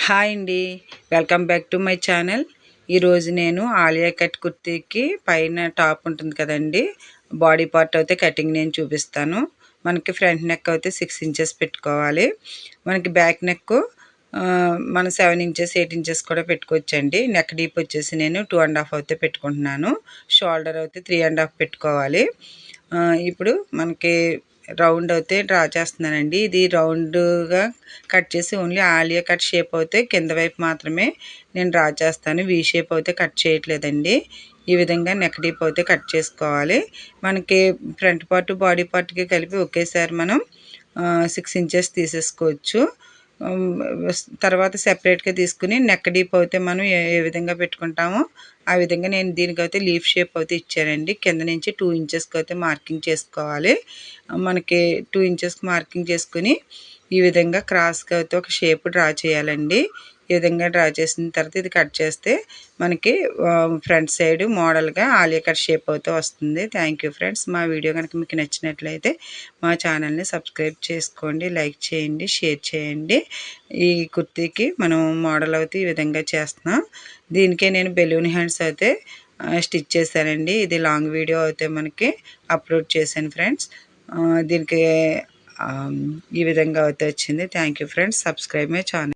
Hi అండి. Welcome back to my channel. ఈరోజు నేను ఆలియా కట్ కుర్తీకి పైన టాప్ ఉంటుంది కదండి, బాడీ పార్ట్ అయితే కటింగ్ నేను చూపిస్తాను. మనకి ఫ్రంట్ నెక్ అయితే 6 ఇంచెస్ పెట్టుకోవాలి. మనకి బ్యాక్ నెక్ మనం 7 ఇంచెస్ 8 ఇంచెస్ కూడా పెట్టుకోవచ్చండి. నెక్ డీప్ వచ్చేసి నేను 2.5 అయితే పెట్టుకుంటున్నాను. షోల్డర్ అయితే 3.5 పెట్టుకోవాలి. ఇప్పుడు మనకి రౌండ్ అయితే డ్రా చేస్తున్నానండి. ఇది రౌండ్గా కట్ చేసి ఓన్లీ ఆలియా కట్ షేప్ అయితే కింద వైపు మాత్రమే నేను డ్రా చేస్తాను. వీ షేప్ అయితే కట్ చేయట్లేదండి. ఈ విధంగా నెక్ డీప్ అయితే కట్ చేసుకోవాలి. మనకి ఫ్రంట్ పార్ట్ బాడీ పార్ట్కి కలిపి ఒకేసారి మనం 6 ఇంచెస్ తీసేసుకోవచ్చు. తర్వాత సెపరేట్గా తీసుకుని నెక్ డీప్ అయితే మనం ఏ విధంగా పెట్టుకుంటామో ఆ విధంగా నేను దీనికైతే లీఫ్ షేప్ అయితే ఇచ్చానండి. కింద నుంచి 2 ఇంచెస్కి అయితే మార్కింగ్ చేసుకోవాలి. మనకి 2 ఇంచెస్కి మార్కింగ్ చేసుకుని ఈ విధంగా క్రాస్గా అయితే ఒక షేప్ డ్రా చేయాలండి. ఈ విధంగా డ్రా చేసిన తర్వాత ఇది కట్ చేస్తే మనకి ఫ్రంట్ సైడ్ మోడల్గా ఆలియా కట్ షేప్ అయితే వస్తుంది. Thank you friends. మా వీడియో కనుక మీకు నచ్చినట్లయితే మా ఛానల్ని సబ్స్క్రైబ్ చేసుకోండి, లైక్ చేయండి, షేర్ చేయండి. ఈ కుర్తీకి మనం మోడల్ అయితే ఈ విధంగా చేస్తున్నాం. దీనికే నేను బెలూన్ హ్యాండ్స్ అయితే స్టిచ్ చేశానండి. ఇది లాంగ్ వీడియో అయితే మనకి అప్లోడ్ చేశాను ఫ్రెండ్స్. దీనికి ఈ విధంగా అయితే వచ్చింది. Thank you friends. Subscribe my channel.